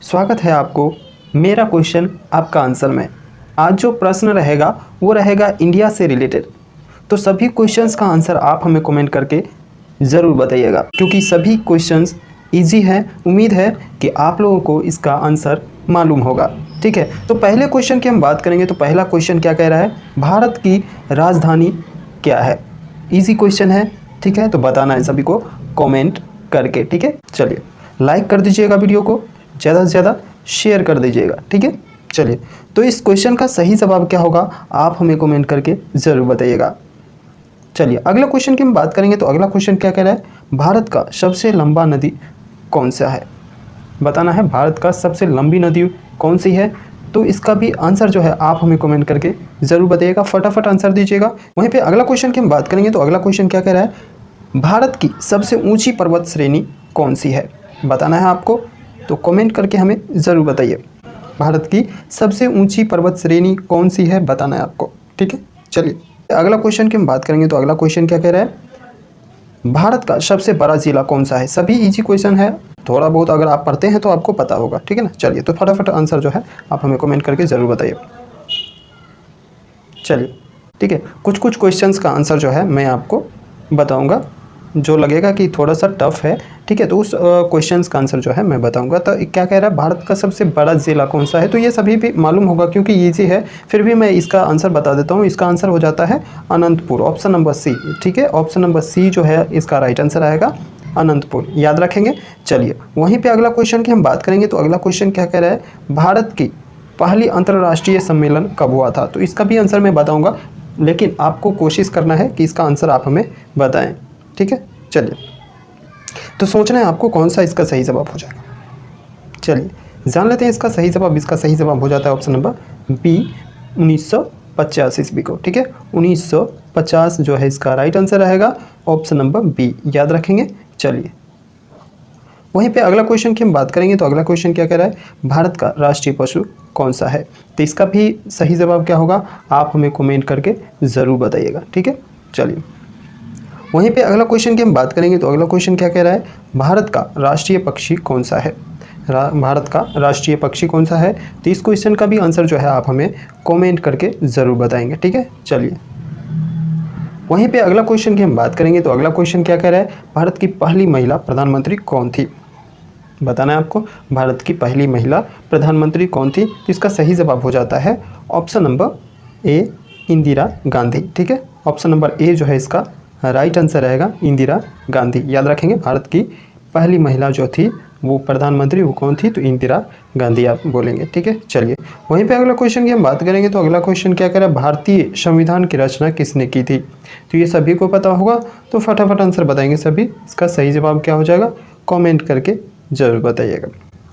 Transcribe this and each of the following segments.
स्वागत है आपको मेरा क्वेश्चन आपका आंसर में। आज जो प्रश्न रहेगा वो रहेगा इंडिया से रिलेटेड। तो सभी क्वेश्चंस का आंसर आप हमें कमेंट करके ज़रूर बताइएगा, क्योंकि सभी क्वेश्चंस इजी हैं। उम्मीद है कि आप लोगों को इसका आंसर मालूम होगा। ठीक है, तो पहले क्वेश्चन की हम बात करेंगे। तो पहला क्वेश्चन क्या कह रहा है, भारत की राजधानी क्या है। ईजी क्वेश्चन है, ठीक है, तो बताना है सभी को कमेंट करके। ठीक है, चलिए लाइक कर दीजिएगा, वीडियो को ज़्यादा से ज़्यादा शेयर कर दीजिएगा। ठीक है, चलिए तो इस क्वेश्चन का सही जवाब क्या होगा आप हमें कमेंट करके ज़रूर बताइएगा। चलिए अगला क्वेश्चन की हम बात करेंगे। तो अगला क्वेश्चन क्या कह रहा है, भारत का सबसे लंबा नदी कौन सा है। बताना है भारत का सबसे लंबी नदी कौन सी है। तो इसका भी आंसर जो है आप हमें कमेंट करके ज़रूर बताइएगा, फटाफट आंसर दीजिएगा। वहीं पे अगला क्वेश्चन की हम बात करेंगे। तो अगला क्वेश्चन क्या कह रहा है, भारत की सबसे ऊंची पर्वत श्रेणी कौन सी है। बताना है आपको, तो कमेंट करके हमें ज़रूर बताइए भारत की सबसे ऊंची पर्वत श्रेणी कौन सी है, बताना है आपको। ठीक है, चलिए अगला क्वेश्चन की हम बात करेंगे। तो अगला क्वेश्चन क्या कह रहा है, भारत का सबसे बड़ा जिला कौन सा है। सभी इजी क्वेश्चन है, थोड़ा बहुत अगर आप पढ़ते हैं तो आपको पता होगा। ठीक है ना, चलिए तो फटाफट आंसर जो है आप हमें कमेंट करके ज़रूर बताइए। चलिए ठीक है, कुछ कुछ क्वेश्चंस का आंसर जो है मैं आपको बताऊंगा, जो लगेगा कि थोड़ा सा टफ है। ठीक है, तो उस क्वेश्चंस का आंसर जो है मैं बताऊंगा। तो क्या कह रहा है, भारत का सबसे बड़ा ज़िला कौन सा है। तो ये सभी भी मालूम होगा क्योंकि ईजी है, फिर भी मैं इसका आंसर बता देता हूँ। इसका आंसर हो जाता है अनंतपुर, ऑप्शन नंबर सी। ठीक है, ऑप्शन नंबर सी जो है इसका राइट आंसर आएगा अनंतपुर, याद रखेंगे। चलिए वहीं पर अगला क्वेश्चन की हम बात करेंगे। तो अगला क्वेश्चन क्या कह रहा है, भारत की पहली अंतर्राष्ट्रीय सम्मेलन कब हुआ था। तो इसका भी आंसर मैं बताऊँगा, लेकिन आपको कोशिश करना है कि इसका आंसर आप हमें बताएं। ठीक है, चलिए तो सोचना है आपको कौन सा इसका सही जवाब हो जाएगा। चलिए जान लेते हैं इसका सही जवाब। इसका सही जवाब हो जाता है ऑप्शन नंबर बी, 1950 ईस्वी को। ठीक है, 1950 जो है इसका राइट आंसर रहेगा, ऑप्शन नंबर बी, याद रखेंगे। चलिए वहीं पे अगला क्वेश्चन की हम बात करेंगे। तो अगला क्वेश्चन क्या कह रहा है, भारत का राष्ट्रीय पशु कौन सा है। तो इसका भी सही जवाब क्या होगा आप हमें कमेंट करके ज़रूर बताइएगा। ठीक है, चलिए वहीं पे अगला क्वेश्चन की हम बात करेंगे। तो अगला क्वेश्चन क्या कह रहा है, भारत का राष्ट्रीय पक्षी कौन सा है। भारत का राष्ट्रीय पक्षी कौन सा है। तो इस क्वेश्चन का भी आंसर जो है आप हमें कमेंट करके ज़रूर बताएंगे। ठीक है, चलिए वहीं पे अगला क्वेश्चन की हम बात करेंगे। तो अगला क्वेश्चन क्या कह रहा है, भारत की पहली महिला प्रधानमंत्री कौन थी। बताना है आपको भारत की पहली महिला प्रधानमंत्री कौन थी। तो इसका सही जवाब हो जाता है option number A, Indira Gandhi. ठीक है, ऑप्शन नंबर ए जो है इसका राइट आंसर रहेगा इंदिरा गांधी, याद रखेंगे। भारत की पहली महिला जो थी वो प्रधानमंत्री वो कौन थी, तो इंदिरा गांधी आप बोलेंगे। ठीक है, चलिए वहीं पे अगला क्वेश्चन की हम बात करेंगे। तो अगला क्वेश्चन क्या कह रहा है, भारतीय संविधान की रचना किसने की थी। तो ये सभी को पता होगा, तो फटाफट आंसर बताएंगे सभी। इसका सही जवाब क्या हो जाएगा कॉमेंट करके ज़रूर बताइएगा।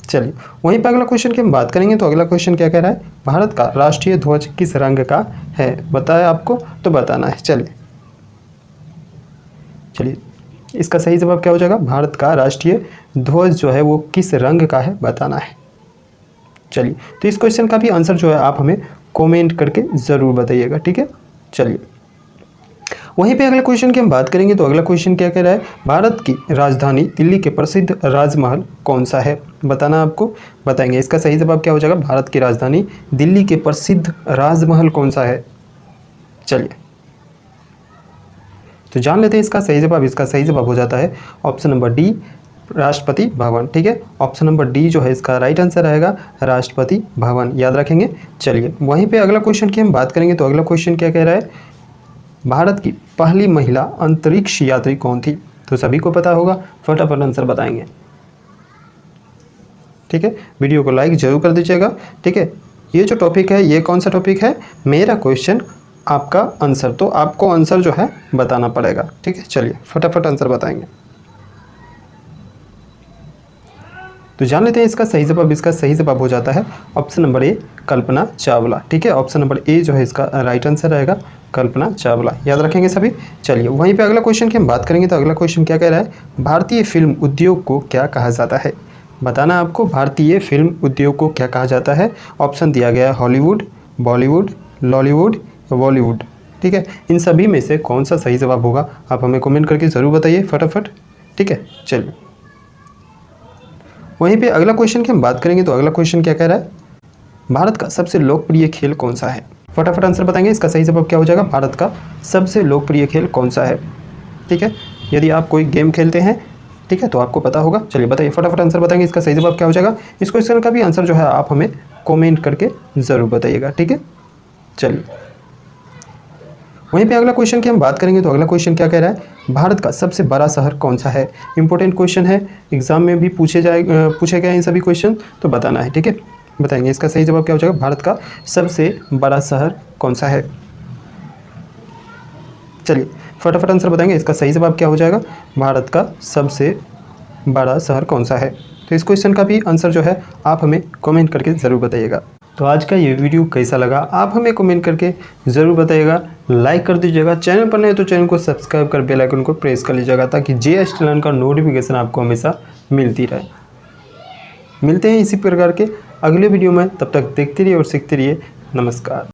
चलिए वहीं पर अगला क्वेश्चन की हम बात करेंगे। तो अगला क्वेश्चन क्या कह रहा है, भारत का राष्ट्रीय ध्वज किस रंग का है, बताया आपको, तो बताना है। चलिए इसका सही जवाब क्या हो जाएगा, भारत का राष्ट्रीय ध्वज जो है वो किस रंग का है, बताना है। चलिए तो इस क्वेश्चन का भी आंसर जो है आप हमें कमेंट करके ज़रूर बताइएगा। ठीक है, चलिए वहीं पे अगले क्वेश्चन की हम बात करेंगे। तो अगला क्वेश्चन क्या कह रहा है, भारत की राजधानी दिल्ली के प्रसिद्ध राजमहल कौन सा है, बताना आपको, बताएंगे। इसका सही जवाब क्या हो जाएगा, भारत की राजधानी दिल्ली के प्रसिद्ध राजमहल कौन सा है। चलिए तो जान लेते हैं इसका सही जवाब। इसका सही जवाब हो जाता है option number D, Rashtrapati Bhavan. ठीक है, ऑप्शन नंबर डी जो है इसका राइट आंसर रहेगा राष्ट्रपति भवन, याद रखेंगे। चलिए वहीं पे अगला क्वेश्चन की हम बात करेंगे। तो अगला क्वेश्चन क्या कह रहा है, भारत की पहली महिला अंतरिक्ष यात्री कौन थी। तो सभी को पता होगा, फटाफट आंसर बताएंगे। ठीक है, वीडियो को लाइक जरूर कर दीजिएगा। ठीक है, ये जो टॉपिक है ये कौन सा टॉपिक है, मेरा क्वेश्चन आपका आंसर, तो आपको आंसर जो है बताना पड़ेगा। ठीक है, चलिए फटाफट आंसर बताएंगे। तो जान लेते हैं इसका सही जवाब। इसका सही जवाब हो जाता है option number A, Kalpana Chawla. ठीक है, ऑप्शन नंबर ए जो है इसका राइट आंसर रहेगा कल्पना चावला, याद रखेंगे सभी। चलिए वहीं पे अगला क्वेश्चन की हम बात करेंगे। तो अगला क्वेश्चन क्या कह रहा है, भारतीय फिल्म उद्योग को क्या कहा जाता है। बताना आपको भारतीय फिल्म उद्योग को क्या कहा जाता है। ऑप्शन दिया गया है हॉलीवुड, बॉलीवुड, लॉलीवुड, बॉलीवुड। ठीक है, इन सभी में से कौन सा सही जवाब होगा आप हमें कमेंट करके ज़रूर बताइए फटाफट। ठीक है, चलिए वहीं पे अगला क्वेश्चन की हम बात करेंगे तो अगला क्वेश्चन क्या कह रहा है, भारत का सबसे लोकप्रिय खेल कौन सा है। फटाफट आंसर बताएंगे, इसका सही जवाब क्या हो जाएगा, भारत का सबसे लोकप्रिय खेल कौन सा है। ठीक है, यदि आप कोई गेम खेलते हैं, ठीक है, तो आपको पता होगा। चलिए बताइए, फटाफट आंसर बताएंगे, इसका सही जवाब क्या हो जाएगा। इस क्वेश्चन का भी आंसर जो है आप हमें कमेंट करके ज़रूर बताइएगा। ठीक है, चलिए वहीं पे अगला क्वेश्चन की हम बात करेंगे तो अगला क्वेश्चन क्या कह रहा है, भारत का सबसे बड़ा शहर कौन सा है। इंपॉर्टेंट क्वेश्चन है, एग्जाम में भी पूछे गए इन सभी क्वेश्चन, तो बताना है। ठीक है, बताएंगे इसका सही जवाब क्या हो जाएगा, भारत का सबसे बड़ा शहर कौन सा है। चलिए फटाफट आंसर बताएंगे, इसका सही जवाब क्या हो जाएगा, भारत का सबसे बड़ा शहर कौन सा है। तो इस क्वेश्चन का भी आंसर जो है आप हमें कमेंट करके ज़रूर बताइएगा। तो आज का ये वीडियो कैसा लगा आप हमें कमेंट करके ज़रूर बताइएगा। लाइक कर दीजिएगा, चैनल पर नए तो चैनल को सब्सक्राइब कर बेल आइकन को प्रेस कर लीजिएगा ताकि जीएसटी लर्न का नोटिफिकेशन आपको हमेशा मिलती रहे। मिलते हैं इसी प्रकार के अगले वीडियो में, तब तक देखते रहिए और सीखते रहिए। नमस्कार।